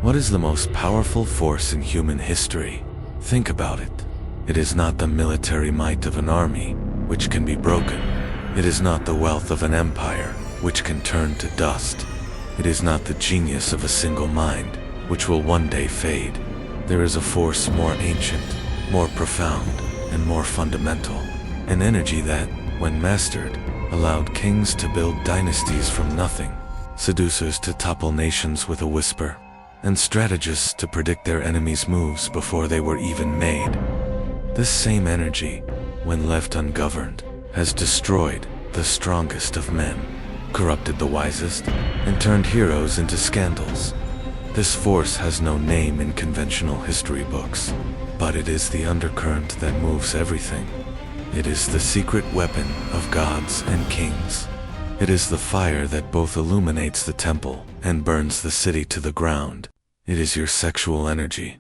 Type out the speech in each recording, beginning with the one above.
What is the most powerful force in human history? Think about it. It is not the military might of an army, which can be broken. It is not the wealth of an empire, which can turn to dust. It is not the genius of a single mind, which will one day fade. There is a force more ancient, more profound, and more fundamental. An energy that, when mastered, allowed kings to build dynasties from nothing, seducers to topple nations with a whisper, and strategists to predict their enemies' moves before they were even made. This same energy, when left ungoverned, has destroyed the strongest of men, corrupted the wisest, and turned heroes into scandals. This force has no name in conventional history books, but it is the undercurrent that moves everything. It is the secret weapon of gods and kings. It is the fire that both illuminates the temple and burns the city to the ground. It is your sexual energy.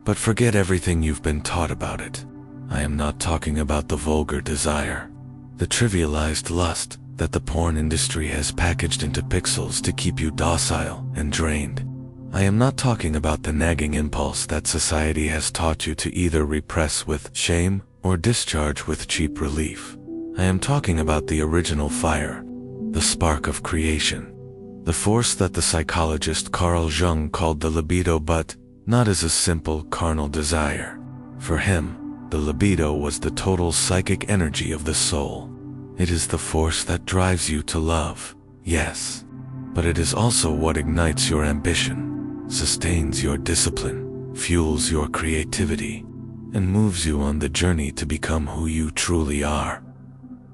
But forget everything you've been taught about it. I am not talking about the vulgar desire, the trivialized lust that the porn industry has packaged into pixels to keep you docile and drained. I am not talking about the nagging impulse that society has taught you to either repress with shame or discharge with cheap relief. I am talking about the original fire, the spark of creation, the force that the psychologist Carl Jung called the libido, but not as a simple carnal desire. For him, the libido was the total psychic energy of the soul. It is the force that drives you to love, yes, but it is also what ignites your ambition, sustains your discipline, fuels your creativity, and moves you on the journey to become who you truly are.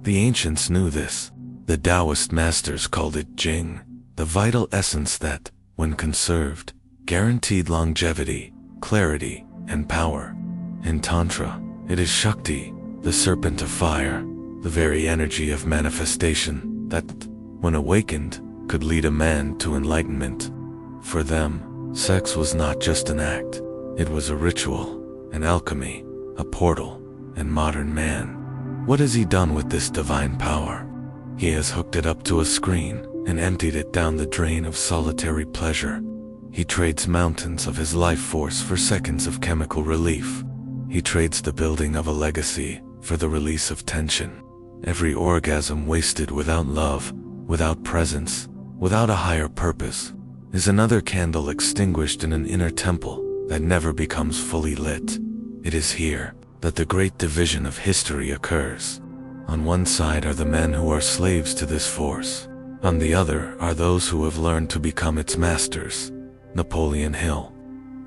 The ancients knew this. The Taoist masters called it Jing, the vital essence that, when conserved, guaranteed longevity, clarity, and power. In Tantra, it is Shakti, the serpent of fire, the very energy of manifestation that, when awakened, could lead a man to enlightenment. For them, sex was not just an act, it was a ritual, an alchemy, a portal, and modern man. What has he done with this divine power? He has hooked it up to a screen and emptied it down the drain of solitary pleasure. He trades mountains of his life force for seconds of chemical relief. He trades the building of a legacy for the release of tension. Every orgasm wasted without love, without presence, without a higher purpose, is another candle extinguished in an inner temple that never becomes fully lit. It is here that the great division of history occurs. On one side are the men who are slaves to this force. On the other are those who have learned to become its masters. Napoleon Hill,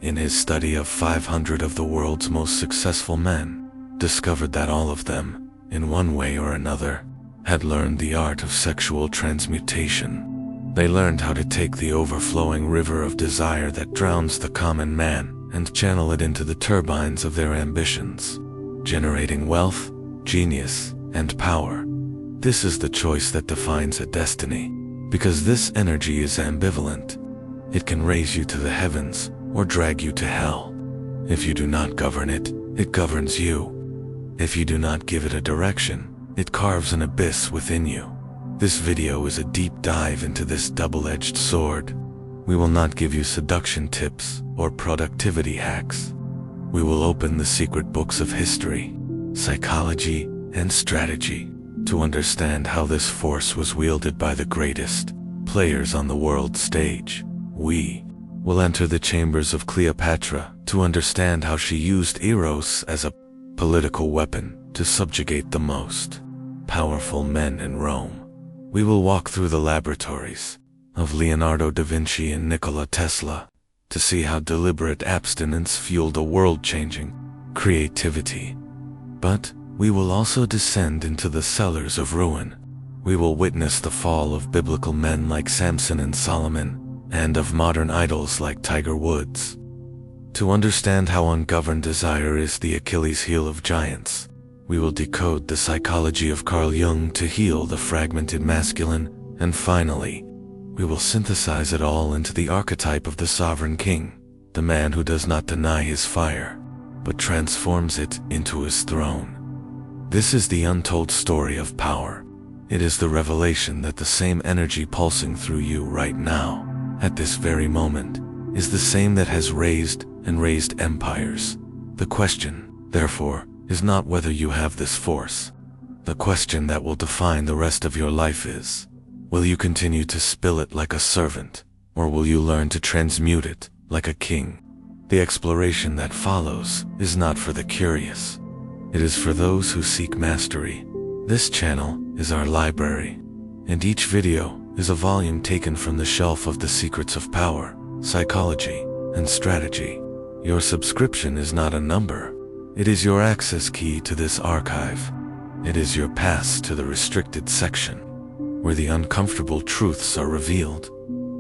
in his study of 500 of the world's most successful men, discovered that all of them, in one way or another, had learned the art of sexual transmutation. They learned how to take the overflowing river of desire that drowns the common man and channel it into the turbines of their ambitions, generating wealth, genius, and power. This is the choice that defines a destiny, because this energy is ambivalent. It can raise you to the heavens or drag you to hell. If you do not govern it, it governs you. If you do not give it a direction, it carves an abyss within you. This video is a deep dive into this double-edged sword. We will not give you seduction tips or productivity hacks. We will open the secret books of history, psychology, and strategy to understand how this force was wielded by the greatest players on the world stage. We will enter the chambers of Cleopatra to understand how she used Eros as a political weapon to subjugate the most powerful men in Rome. We will walk through the laboratories of Leonardo da Vinci and Nikola Tesla to see how deliberate abstinence fueled a world-changing creativity. But we will also descend into the cellars of ruin. We will witness the fall of biblical men like Samson and Solomon, and of modern idols like Tiger Woods. To understand how ungoverned desire is the Achilles heel of giants, we will decode the psychology of Carl Jung to heal the fragmented masculine, and finally, we will synthesize it all into the archetype of the sovereign king, the man who does not deny his fire, but transforms it into his throne. This is the untold story of power. It is the revelation that the same energy pulsing through you right now, at this very moment, is the same that has raised and raised empires. The question, therefore, is not whether you have this force. The question that will define the rest of your life is, will you continue to spill it like a servant, or will you learn to transmute it like a king? The exploration that follows is not for the curious. It is for those who seek mastery. This channel is our library, and each video is a volume taken from the shelf of the secrets of power, psychology, and strategy. Your subscription is not a number. It is your access key to this archive. It is your pass to the restricted section, where the uncomfortable truths are revealed.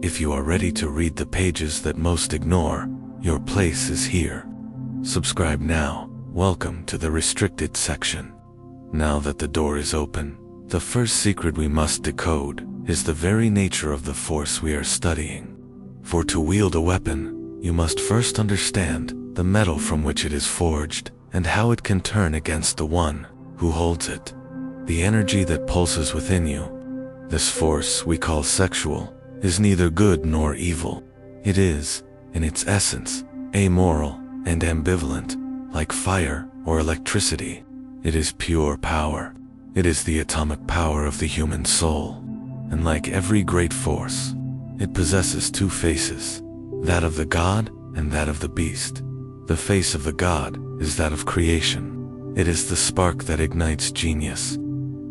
If you are ready to read the pages that most ignore, your place is here. Subscribe now. Welcome to the restricted section. Now that the door is open, the first secret we must decode is the very nature of the force we are studying. For to wield a weapon, you must first understand the metal from which it is forged and how it can turn against the one who holds it. The energy that pulses within you, this force we call sexual, is neither good nor evil. It is, in its essence, amoral and ambivalent, like fire or electricity. It is pure power. It is the atomic power of the human soul. And like every great force, it possesses two faces, that of the god and that of the beast. The face of the god is that of creation. It is the spark that ignites genius,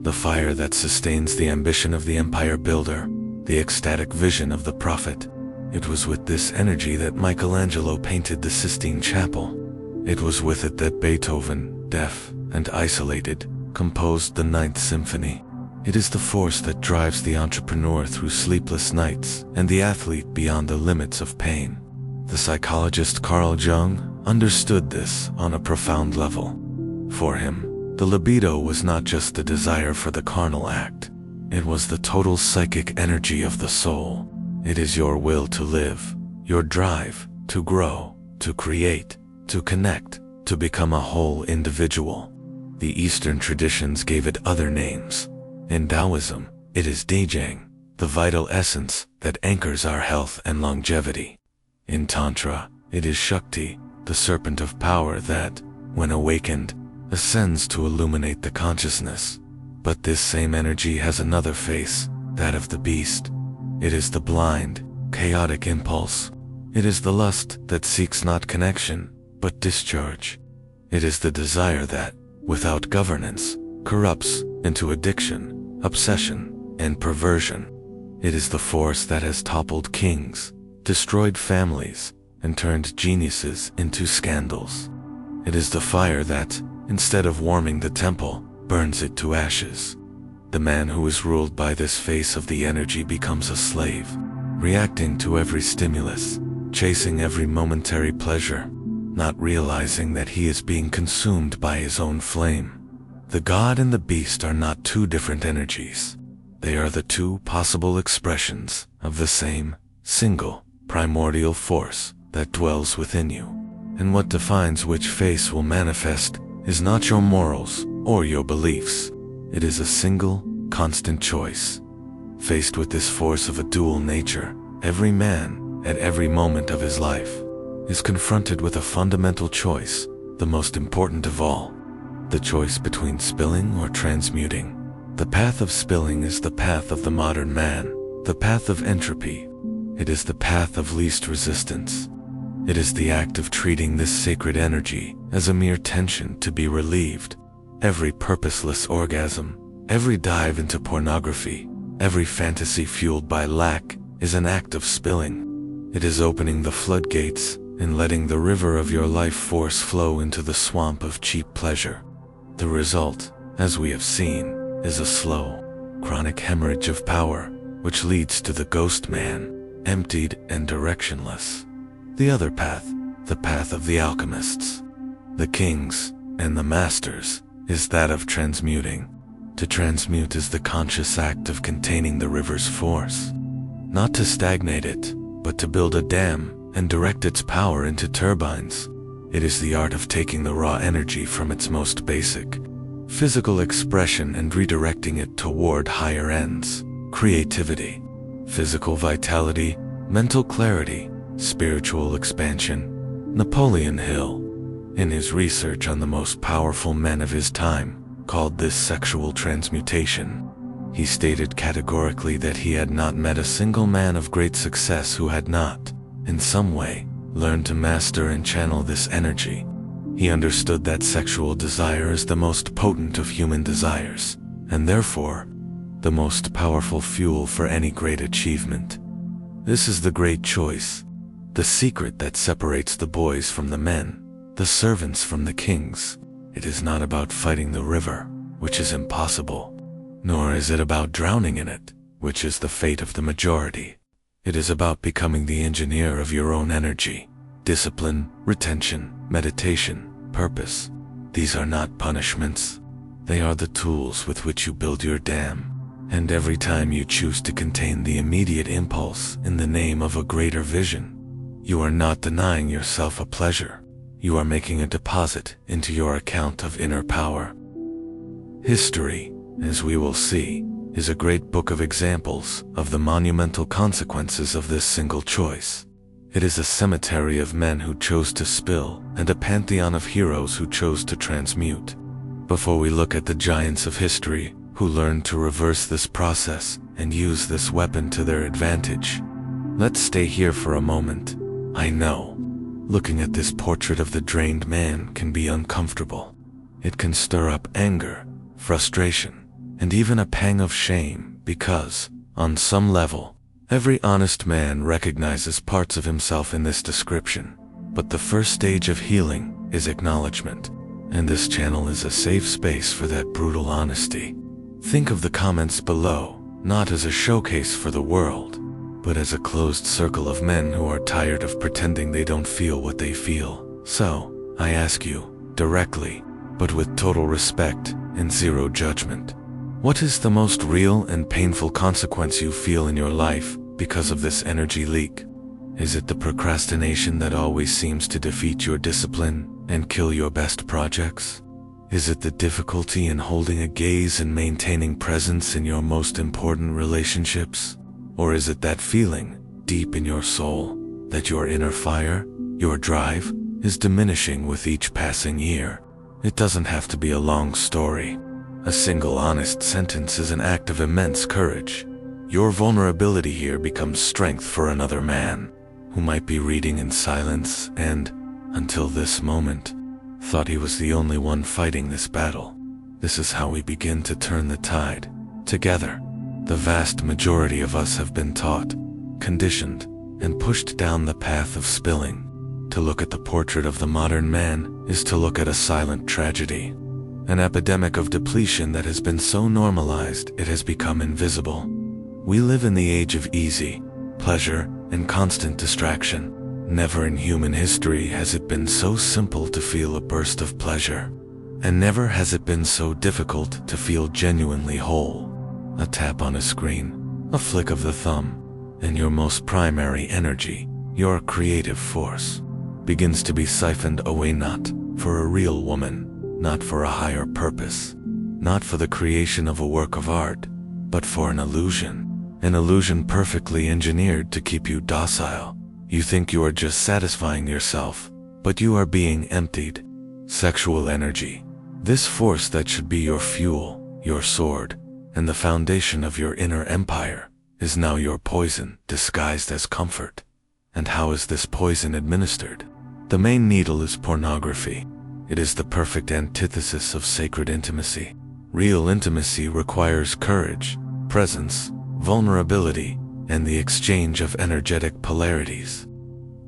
the fire that sustains the ambition of the empire builder, the ecstatic vision of the prophet. It was with this energy that Michelangelo painted the Sistine Chapel. It was with it that Beethoven, deaf and isolated, composed the Ninth Symphony. It is the force that drives the entrepreneur through sleepless nights and the athlete beyond the limits of pain. The psychologist Carl Jung understood this on a profound level. For him, the libido was not just the desire for the carnal act. It was the total psychic energy of the soul. It is your will to live, your drive to grow, to create, to connect, to become a whole individual. The Eastern traditions gave it other names. In Taoism, it is Dejang, the vital essence that anchors our health and longevity. In Tantra, it is Shakti, the serpent of power that, when awakened, ascends to illuminate the consciousness. But this same energy has another face, that of the beast. It is the blind, chaotic impulse. It is the lust that seeks not connection, but discharge. It is the desire that, without governance, corrupts into addiction, obsession, and perversion. It is the force that has toppled kings, destroyed families, and turned geniuses into scandals. It is the fire that, instead of warming the temple, burns it to ashes. The man who is ruled by this face of the energy becomes a slave, reacting to every stimulus, chasing every momentary pleasure, not realizing that he is being consumed by his own flame. The god and the beast are not two different energies. They are the two possible expressions of the same, single, primordial force that dwells within you. And what defines which face will manifest is not your morals or your beliefs. It is a single, constant choice. Faced with this force of a dual nature, every man, at every moment of his life, is confronted with a fundamental choice, the most important of all. The choice between spilling or transmuting. The path of spilling is the path of the modern man, the path of entropy. It is the path of least resistance. It is the act of treating this sacred energy as a mere tension to be relieved. Every purposeless orgasm, every dive into pornography, every fantasy fueled by lack is an act of spilling. It is opening the floodgates and letting the river of your life force flow into the swamp of cheap pleasure. The result, as we have seen, is a slow, chronic hemorrhage of power, which leads to the ghost man, emptied and directionless. The other path, the path of the alchemists, the kings, and the masters, is that of transmuting. To transmute is the conscious act of containing the river's force, not to stagnate it, but to build a dam and direct its power into turbines. It is the art of taking the raw energy from its most basic, physical expression and redirecting it toward higher ends, creativity, physical vitality, mental clarity, spiritual expansion. Napoleon Hill, in his research on the most powerful men of his time, called this sexual transmutation. He stated categorically that he had not met a single man of great success who had not, in some way, learned to master and channel this energy. He understood that sexual desire is the most potent of human desires, and therefore, the most powerful fuel for any great achievement. This is the great choice, the secret that separates the boys from the men, the servants from the kings. It is not about fighting the river, which is impossible, nor is it about drowning in it, which is the fate of the majority. It is about becoming the engineer of your own energy. Discipline, retention, meditation, purpose. These are not punishments. They are the tools with which you build your dam. And every time you choose to contain the immediate impulse in the name of a greater vision, you are not denying yourself a pleasure. You are making a deposit into your account of inner power. History, as we will see, is a great book of examples of the monumental consequences of this single choice. It is a cemetery of men who chose to spill and a pantheon of heroes who chose to transmute. Before we look at the giants of history who learned to reverse this process and use this weapon to their advantage, let's stay here for a moment. I know, looking at this portrait of the drained man can be uncomfortable. It can stir up anger, frustration, and even a pang of shame because, on some level, every honest man recognizes parts of himself in this description. But the first stage of healing is acknowledgement, and this channel is a safe space for that brutal honesty. Think of the comments below, not as a showcase for the world, but as a closed circle of men who are tired of pretending they don't feel what they feel. So, I ask you, directly, but with total respect and zero judgment, what is the most real and painful consequence you feel in your life because of this energy leak? Is it the procrastination that always seems to defeat your discipline and kill your best projects? Is it the difficulty in holding a gaze and maintaining presence in your most important relationships? Or is it that feeling, deep in your soul, that your inner fire, your drive, is diminishing with each passing year? It doesn't have to be a long story. A single honest sentence is an act of immense courage. Your vulnerability here becomes strength for another man, who might be reading in silence and, until this moment, thought he was the only one fighting this battle. This is how we begin to turn the tide. Together, the vast majority of us have been taught, conditioned, and pushed down the path of spilling. To look at the portrait of the modern man is to look at a silent tragedy, an epidemic of depletion that has been so normalized it has become invisible. We live in the age of easy, pleasure, and constant distraction. Never in human history has it been so simple to feel a burst of pleasure, and never has it been so difficult to feel genuinely whole. A tap on a screen, a flick of the thumb, and your most primary energy, your creative force, begins to be siphoned away, not for a real woman, not for a higher purpose, not for the creation of a work of art, but for an illusion perfectly engineered to keep you docile. You think you are just satisfying yourself, but you are being emptied. Sexual energy, this force that should be your fuel, your sword, and the foundation of your inner empire, is now your poison disguised as comfort. And how is this poison administered? The main needle is pornography. It is the perfect antithesis of sacred intimacy. Real intimacy requires courage, presence, vulnerability, and the exchange of energetic polarities.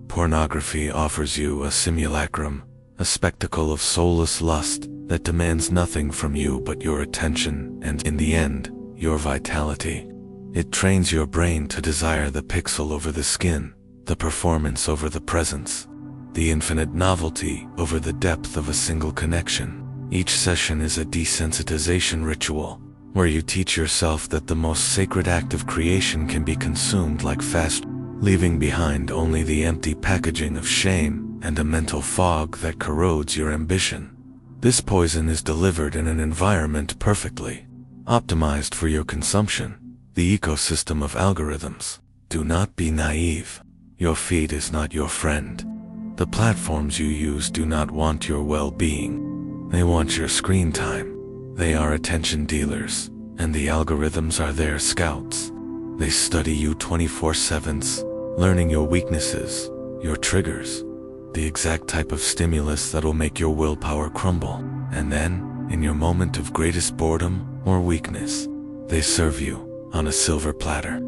Pornography offers you a simulacrum, a spectacle of soulless lust that demands nothing from you but your attention and, in the end, your vitality. It trains your brain to desire the pixel over the skin, the performance over the presence, the infinite novelty over the depth of a single connection. Each session is a desensitization ritual, where you teach yourself that the most sacred act of creation can be consumed like fast, leaving behind only the empty packaging of shame and a mental fog that corrodes your ambition. This poison is delivered in an environment perfectly optimized for your consumption, the ecosystem of algorithms. Do not be naive. Your feed is not your friend. The platforms you use do not want your well-being. They want your screen time. They are attention dealers, and the algorithms are their scouts. They study you 24/7, learning your weaknesses, your triggers, the exact type of stimulus that will make your willpower crumble. And then, in your moment of greatest boredom or weakness, they serve you on a silver platter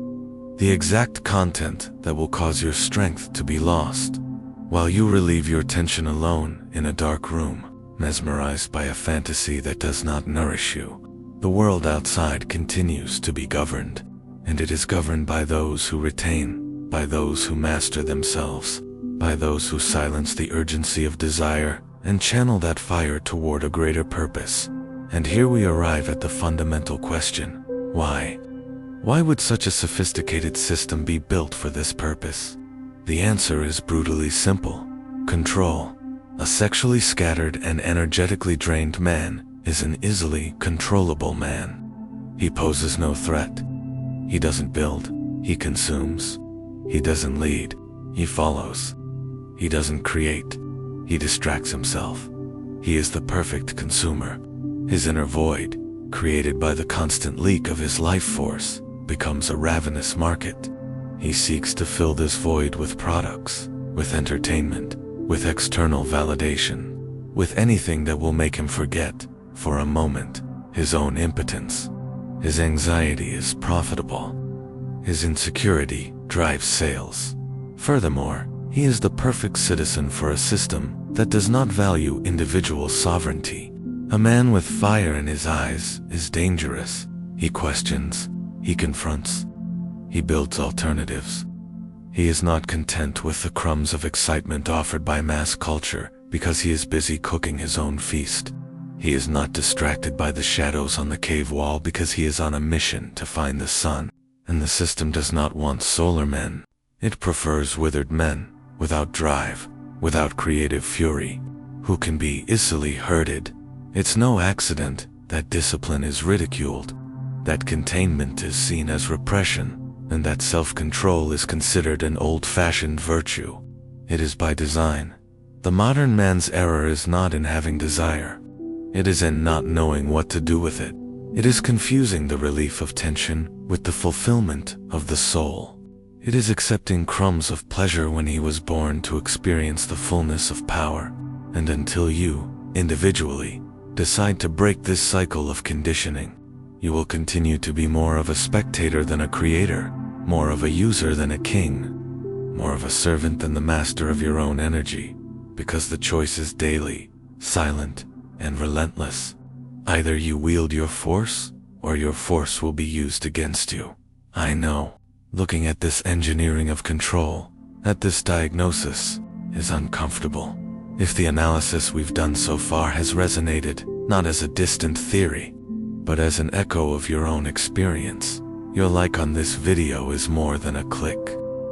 the exact content that will cause your strength to be lost, while you relieve your tension alone in a dark room, mesmerized by a fantasy that does not nourish you. The world outside continues to be governed, and it is governed by those who retain, by those who master themselves, by those who silence the urgency of desire and channel that fire toward a greater purpose. And here we arrive at the fundamental question: why? Why would such a sophisticated system be built for this purpose? The answer is brutally simple: control. A sexually scattered and energetically drained man is an easily controllable man. He poses no threat. He doesn't build, he consumes. He doesn't lead, he follows. He doesn't create, he distracts himself. He is the perfect consumer. His inner void, created by the constant leak of his life force, becomes a ravenous market. He seeks to fill this void with products, with entertainment, with external validation, with anything that will make him forget, for a moment, his own impotence. His anxiety is profitable. His insecurity drives sales. Furthermore, he is the perfect citizen for a system that does not value individual sovereignty. A man with fire in his eyes is dangerous. He questions, he confronts, he builds alternatives. He is not content with the crumbs of excitement offered by mass culture because he is busy cooking his own feast. He is not distracted by the shadows on the cave wall because he is on a mission to find the sun. And the system does not want solar men. It prefers withered men, without drive, without creative fury, who can be easily herded. It's no accident that discipline is ridiculed, that containment is seen as repression, and that self-control is considered an old-fashioned virtue. It is by design. The modern man's error is not in having desire. It is in not knowing what to do with it. It is confusing the relief of tension with the fulfillment of the soul. It is accepting crumbs of pleasure when he was born to experience the fullness of power. And until you, individually, decide to break this cycle of conditioning, you will continue to be more of a spectator than a creator, more of a user than a king, more of a servant than the master of your own energy, because the choice is daily, silent, and relentless. Either you wield your force, or your force will be used against you. I know, looking at this engineering of control, at this diagnosis, is uncomfortable. If the analysis we've done so far has resonated, not as a distant theory, but as an echo of your own experience, your like on this video is more than a click.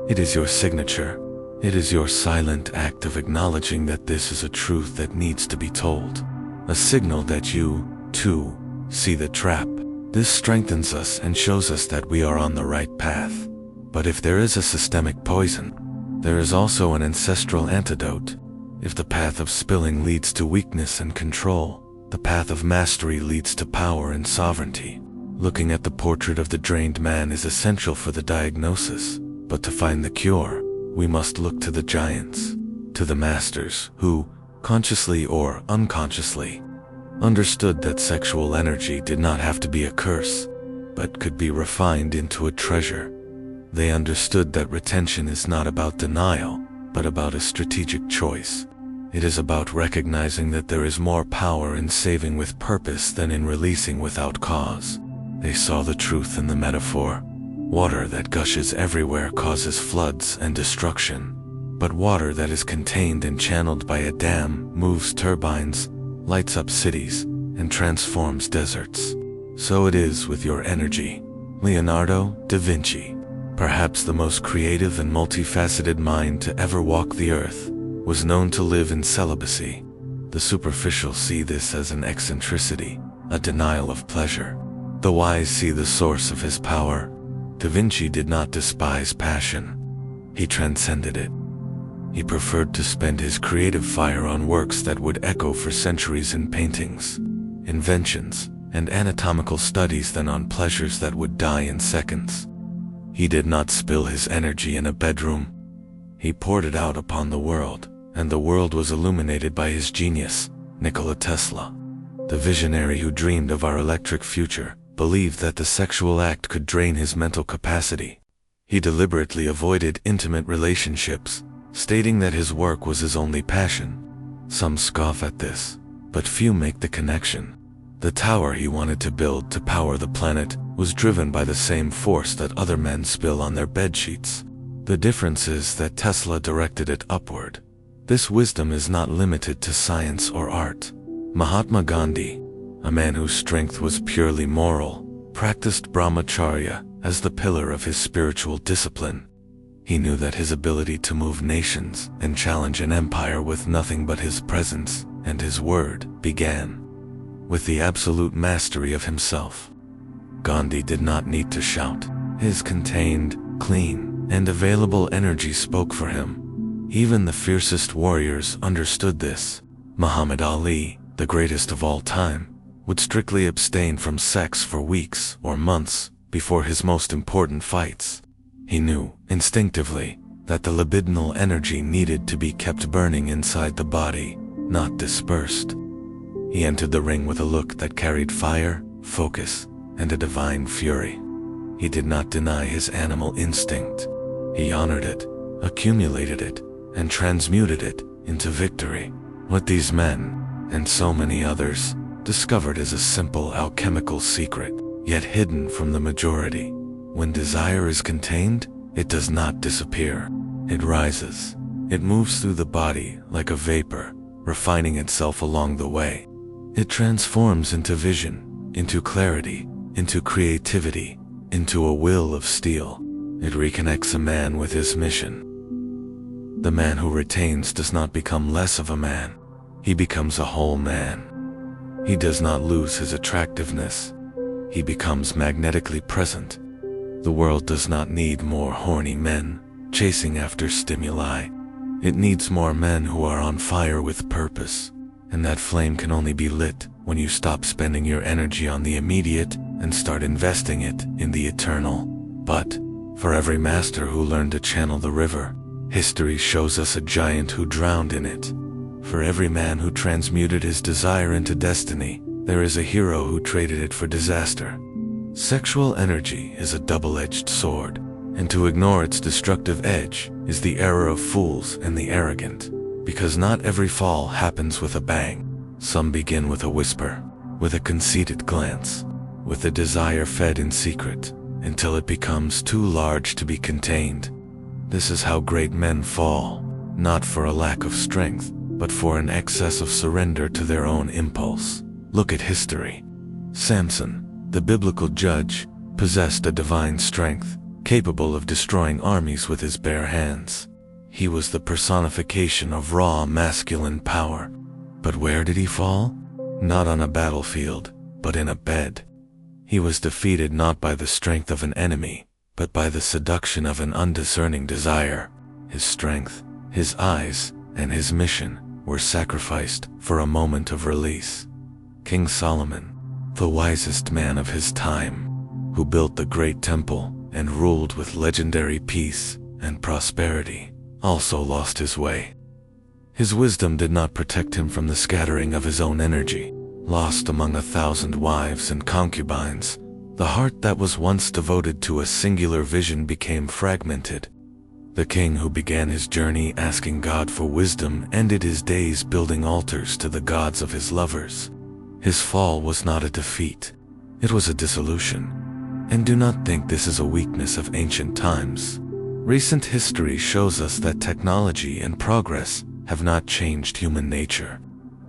It is your signature. It is your silent act of acknowledging that this is a truth that needs to be told. A signal that you, too, see the trap. This strengthens us and shows us that we are on the right path. But if there is a systemic poison, there is also an ancestral antidote. If the path of spilling leads to weakness and control, the path of mastery leads to power and sovereignty. Looking at the portrait of the drained man is essential for the diagnosis, but to find the cure, we must look to the giants, to the masters who, consciously or unconsciously, understood that sexual energy did not have to be a curse, but could be refined into a treasure. They understood that retention is not about denial, but about a strategic choice. It is about recognizing that there is more power in saving with purpose than in releasing without cause. They saw the truth in the metaphor. Water that gushes everywhere causes floods and destruction, but water that is contained and channeled by a dam moves turbines, lights up cities, and transforms deserts. So it is with your energy. Leonardo da Vinci, perhaps the most creative and multifaceted mind to ever walk the earth, was known to live in celibacy. The superficial see this as an eccentricity, a denial of pleasure. The wise see the source of his power. Da Vinci did not despise passion. He transcended it. He preferred to spend his creative fire on works that would echo for centuries in paintings, inventions, and anatomical studies than on pleasures that would die in seconds. He did not spill his energy in a bedroom. He poured it out upon the world, and the world was illuminated by his genius, Nikola Tesla. The visionary who dreamed of our electric future believed that the sexual act could drain his mental capacity. He deliberately avoided intimate relationships, stating that his work was his only passion. Some scoff at this, but few make the connection. The tower he wanted to build to power the planet was driven by the same force that other men spill on their bedsheets. The difference is that Tesla directed it upward. This wisdom is not limited to science or art. Mahatma Gandhi, a man whose strength was purely moral, practiced brahmacharya as the pillar of his spiritual discipline. He knew that his ability to move nations and challenge an empire with nothing but his presence and his word began with the absolute mastery of himself. Gandhi did not need to shout. His contained, clean, and available energy spoke for him. Even the fiercest warriors understood this. Muhammad Ali, the greatest of all time, would strictly abstain from sex for weeks or months before his most important fights. He knew, instinctively, that the libidinal energy needed to be kept burning inside the body, not dispersed. He entered the ring with a look that carried fire, focus, and a divine fury. He did not deny his animal instinct. He honored it, accumulated it, and transmuted it into victory. What these men, and so many others, discovered is a simple alchemical secret, yet hidden from the majority. When desire is contained, it does not disappear. It rises. It moves through the body like a vapor, refining itself along the way. It transforms into vision, into clarity, into creativity, into a will of steel. It reconnects a man with his mission. The man who retains does not become less of a man. He becomes a whole man. He does not lose his attractiveness. He becomes magnetically present. The world does not need more horny men chasing after stimuli. It needs more men who are on fire with purpose. And that flame can only be lit when you stop spending your energy on the immediate and start investing it in the eternal. But for every master who learned to channel the river, history shows us a giant who drowned in it. For every man who transmuted his desire into destiny, there is a hero who traded it for disaster. Sexual energy is a double-edged sword, and to ignore its destructive edge is the error of fools and the arrogant. Because not every fall happens with a bang. Some begin with a whisper, with a conceited glance, with a desire fed in secret, until it becomes too large to be contained. This is how great men fall, not for a lack of strength, but for an excess of surrender to their own impulse. Look at history. Samson, the biblical judge, possessed a divine strength, capable of destroying armies with his bare hands. He was the personification of raw masculine power. But where did he fall? Not on a battlefield, but in a bed. He was defeated not by the strength of an enemy, but by the seduction of an undiscerning desire. His strength, his eyes, and his mission were sacrificed for a moment of release. King Solomon, the wisest man of his time, who built the great temple and ruled with legendary peace and prosperity, also lost his way. His wisdom did not protect him from the scattering of his own energy. Lost among 1,000 wives and concubines, the heart that was once devoted to a singular vision became fragmented. The king who began his journey asking God for wisdom ended his days building altars to the gods of his lovers. His fall was not a defeat, it was a dissolution. And do not think this is a weakness of ancient times. Recent history shows us that technology and progress have not changed human nature.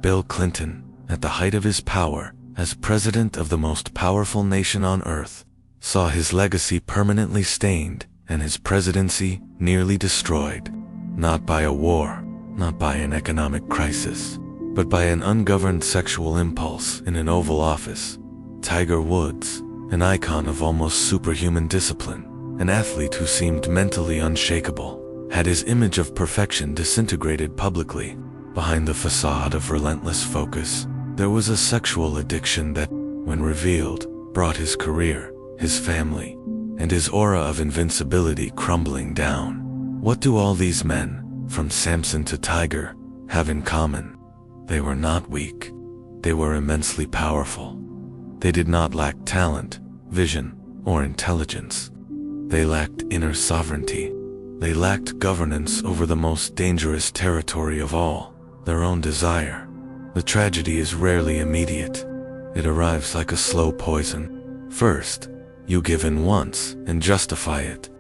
Bill Clinton, at the height of his power as president of the most powerful nation on earth, saw his legacy permanently stained and his presidency nearly destroyed, not by a war, not by an economic crisis, but by an ungoverned sexual impulse in an Oval Office. Tiger Woods, an icon of almost superhuman discipline, an athlete who seemed mentally unshakable, had his image of perfection disintegrated publicly. Behind the facade of relentless focus, there was a sexual addiction that, when revealed, brought his career, his family, and his aura of invincibility crumbling down. What do all these men, from Samson to Tiger, have in common? They were not weak. They were immensely powerful. They did not lack talent, vision, or intelligence. They lacked inner sovereignty. They lacked governance over the most dangerous territory of all, their own desire. The tragedy is rarely immediate. It arrives like a slow poison. First, you give in once and justify it.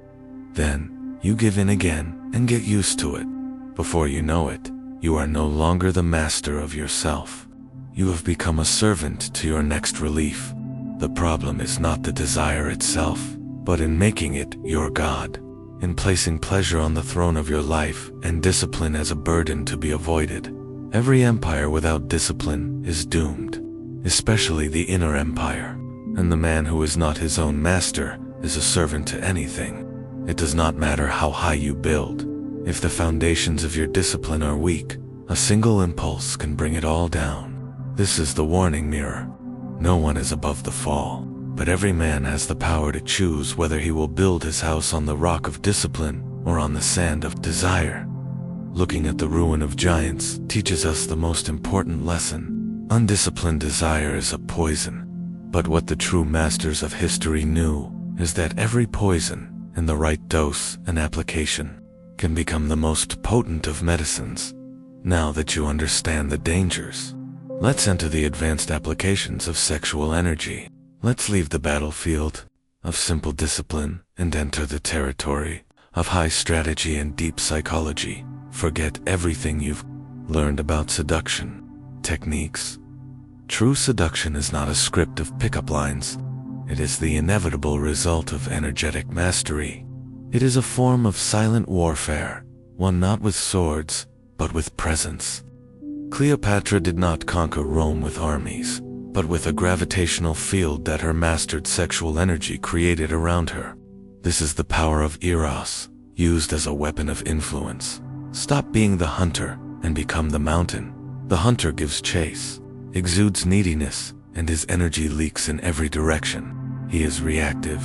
Then, you give in again and get used to it. Before you know it, you are no longer the master of yourself. You have become a servant to your next relief. The problem is not the desire itself, but in making it your God, in placing pleasure on the throne of your life and discipline as a burden to be avoided. Every empire without discipline is doomed, especially the inner empire, and the man who is not his own master is a servant to anything. It does not matter how high you build. If the foundations of your discipline are weak, a single impulse can bring it all down. This is the warning mirror. No one is above the fall, but every man has the power to choose whether he will build his house on the rock of discipline or on the sand of desire. Looking at the ruin of giants teaches us the most important lesson. Undisciplined desire is a poison. But what the true masters of history knew is that every poison, in the right dose and application, can become the most potent of medicines. Now that you understand the dangers, let's enter the advanced applications of sexual energy. Let's leave the battlefield of simple discipline and enter the territory of high strategy and deep psychology. Forget everything you've learned about seduction techniques. True seduction is not a script of pickup lines. It is the inevitable result of energetic mastery. It is a form of silent warfare, one not with swords, but with presence. Cleopatra did not conquer Rome with armies, but with a gravitational field that her mastered sexual energy created around her. This is the power of Eros, used as a weapon of influence. Stop being the hunter and become the mountain. The hunter gives chase, exudes neediness, and his energy leaks in every direction. He is reactive.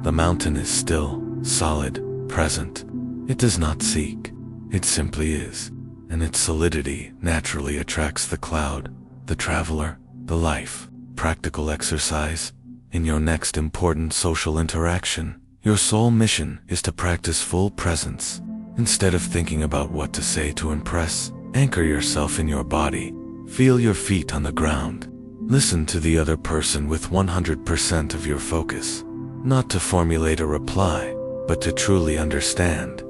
The mountain is still, solid, present. It does not seek. It simply is. And its solidity naturally attracts the cloud, the traveler, the life. Practical exercise. In your next important social interaction, your sole mission is to practice full presence. Instead of thinking about what to say to impress, anchor yourself in your body. Feel your feet on the ground. Listen to the other person with 100% of your focus. Not to formulate a reply, but to truly understand.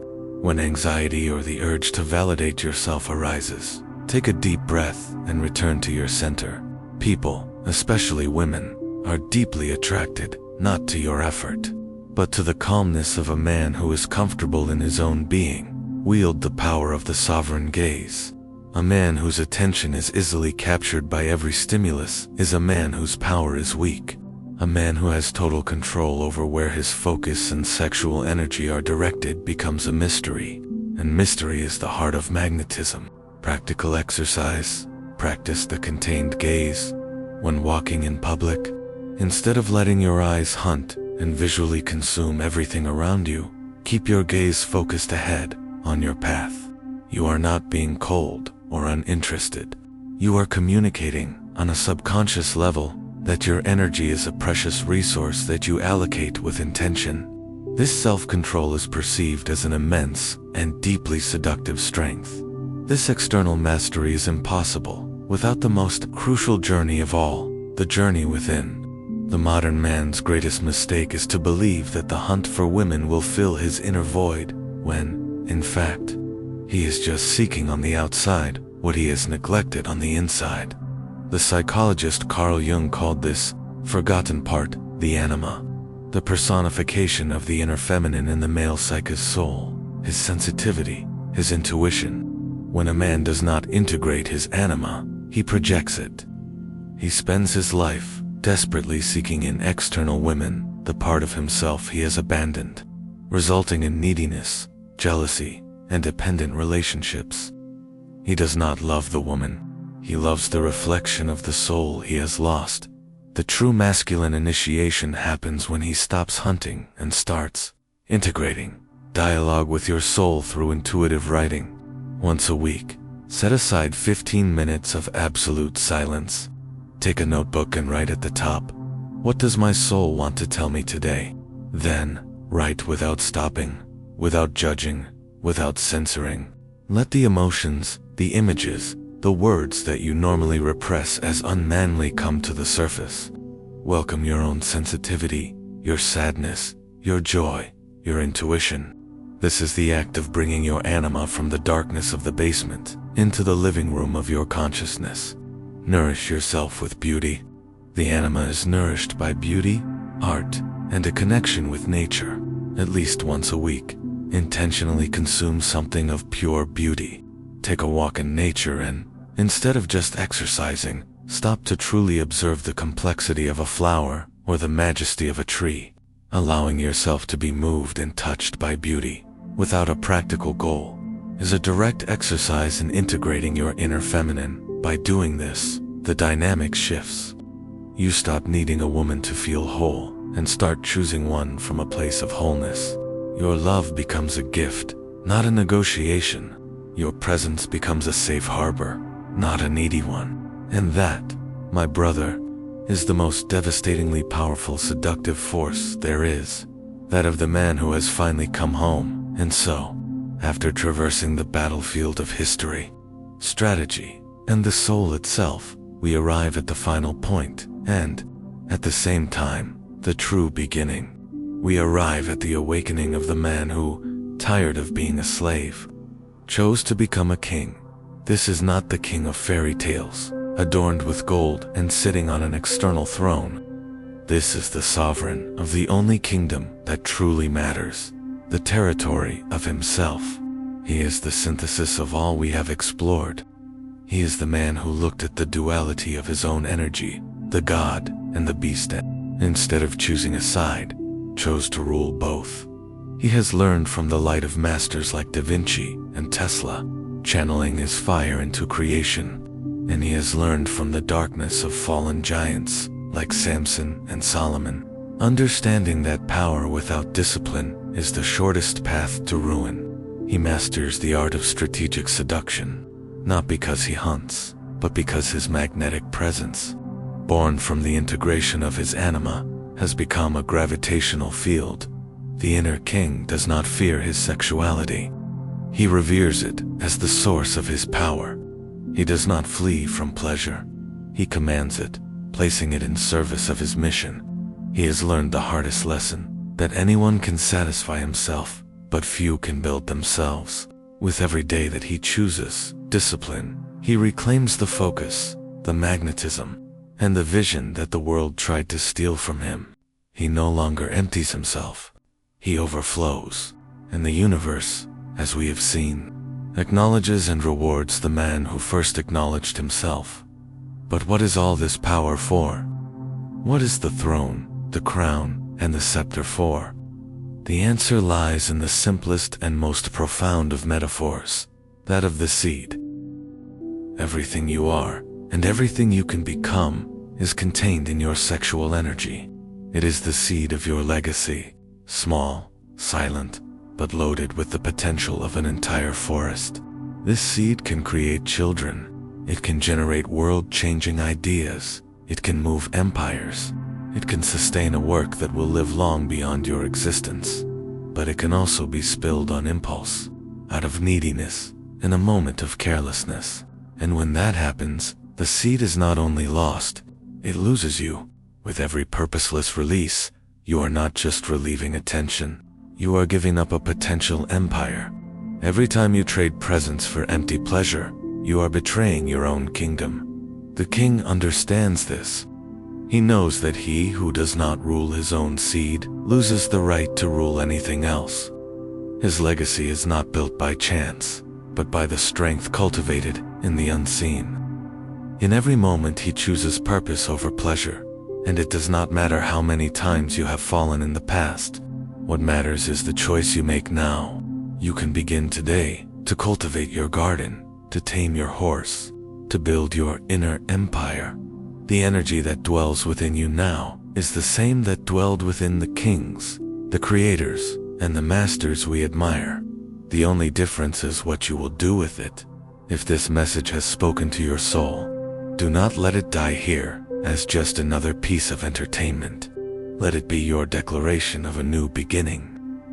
When anxiety or the urge to validate yourself arises, take a deep breath and return to your center. People, especially women, are deeply attracted, not to your effort, but to the calmness of a man who is comfortable in his own being. Wield the power of the sovereign gaze. A man whose attention is easily captured by every stimulus is a man whose power is weak. A man who has total control over where his focus and sexual energy are directed becomes a mystery, and mystery is the heart of magnetism. Practical exercise. Practice the contained gaze. When walking in public, instead of letting your eyes hunt and visually consume everything around you, keep your gaze focused ahead, on your path. You are not being cold or uninterested. You are communicating, on a subconscious level, that your energy is a precious resource that you allocate with intention. This self-control is perceived as an immense and deeply seductive strength. This external mastery is impossible without the most crucial journey of all, the journey within. The modern man's greatest mistake is to believe that the hunt for women will fill his inner void, when, in fact, he is just seeking on the outside what he has neglected on the inside. The psychologist Carl Jung called this forgotten part the anima, the personification of the inner feminine in the male psyche's soul, his sensitivity, his intuition. When a man does not integrate his anima, he projects it. He spends his life desperately seeking in external women the part of himself he has abandoned, resulting in neediness, jealousy, and dependent relationships. He does not love the woman. He loves the reflection of the soul he has lost. The true masculine initiation happens when he stops hunting and starts integrating dialogue with your soul through intuitive writing. Once a week, set aside 15 minutes of absolute silence. Take a notebook and write at the top, "What does my soul want to tell me today?" Then, write without stopping, without judging, without censoring. Let the emotions, the images, the words that you normally repress as unmanly come to the surface. Welcome your own sensitivity, your sadness, your joy, your intuition. This is the act of bringing your anima from the darkness of the basement into the living room of your consciousness. Nourish yourself with beauty. The anima is nourished by beauty, art, and a connection with nature. At least once a week, intentionally consume something of pure beauty. Take a walk in nature and, instead of just exercising, stop to truly observe the complexity of a flower or the majesty of a tree. Allowing yourself to be moved and touched by beauty, without a practical goal, is a direct exercise in integrating your inner feminine. By doing this, the dynamic shifts. You stop needing a woman to feel whole and start choosing one from a place of wholeness. Your love becomes a gift, not a negotiation. Your presence becomes a safe harbor, not a needy one. And that, my brother, is the most devastatingly powerful seductive force there is, that of the man who has finally come home. And so, after traversing the battlefield of history, strategy, and the soul itself, we arrive at the final point, and, at the same time, the true beginning. We arrive at the awakening of the man who, tired of being a slave, chose to become a king. This is not the king of fairy tales, adorned with gold and sitting on an external throne. This is the sovereign of the only kingdom that truly matters, the territory of himself. He is the synthesis of all we have explored. He is the man who looked at the duality of his own energy, the god and the beast, and, instead of choosing a side, chose to rule both. He has learned from the light of masters like Da Vinci and Tesla, channeling his fire into creation. And he has learned from the darkness of fallen giants like Samson and Solomon, understanding that power without discipline is the shortest path to ruin. He masters the art of strategic seduction, not because he hunts, but because his magnetic presence, born from the integration of his anima, has become a gravitational field. The inner king does not fear his sexuality. He reveres it as the source of his power. He does not flee from pleasure. He commands it, placing it in service of his mission. He has learned the hardest lesson, that anyone can satisfy himself, but few can build themselves. With every day that he chooses discipline, he reclaims the focus, the magnetism, and the vision that the world tried to steal from him. He no longer empties himself. He overflows, and the universe, as we have seen, acknowledges and rewards the man who first acknowledged himself. But what is all this power for? What is the throne, the crown, and the scepter for? The answer lies in the simplest and most profound of metaphors, that of the seed. Everything you are, and everything you can become, is contained in your sexual energy. It is the seed of your legacy, small, silent, but loaded with the potential of an entire forest. This seed can create children. It can generate world-changing ideas. It can move empires. It can sustain a work that will live long beyond your existence. But it can also be spilled on impulse, out of neediness, in a moment of carelessness. And when that happens, the seed is not only lost, it loses you. With every purposeless release, you are not just relieving attention. You are giving up a potential empire. Every time you trade presence for empty pleasure, you are betraying your own kingdom. The king understands this. He knows that he who does not rule his own seed loses the right to rule anything else. His legacy is not built by chance, but by the strength cultivated in the unseen. In every moment he chooses purpose over pleasure, and it does not matter how many times you have fallen in the past. What matters is the choice you make now. You can begin today to cultivate your garden, to tame your horse, to build your inner empire. The energy that dwells within you now is the same that dwelled within the kings, the creators, and the masters we admire. The only difference is what you will do with it. If this message has spoken to your soul, do not let it die here as just another piece of entertainment. Let it be your declaration of a new beginning.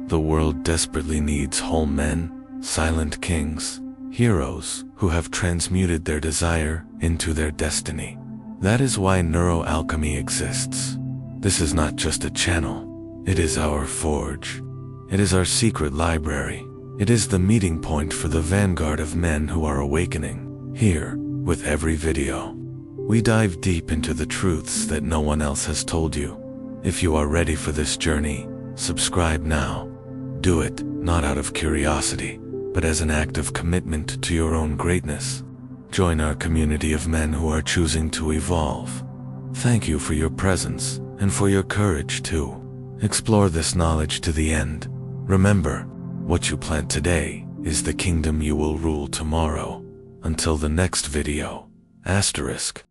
The world desperately needs whole men, silent kings, heroes who have transmuted their desire into their destiny. That is why Neuro Alchemy exists. This is not just a channel. It is our forge. It is our secret library. It is the meeting point for the vanguard of men who are awakening. Here, with every video, we dive deep into the truths that no one else has told you. If you are ready for this journey, subscribe now. Do it, not out of curiosity, but as an act of commitment to your own greatness. Join our community of men who are choosing to evolve. Thank you for your presence and for your courage to explore this knowledge to the end. Remember, what you plant today is the kingdom you will rule tomorrow. Until the next video, *.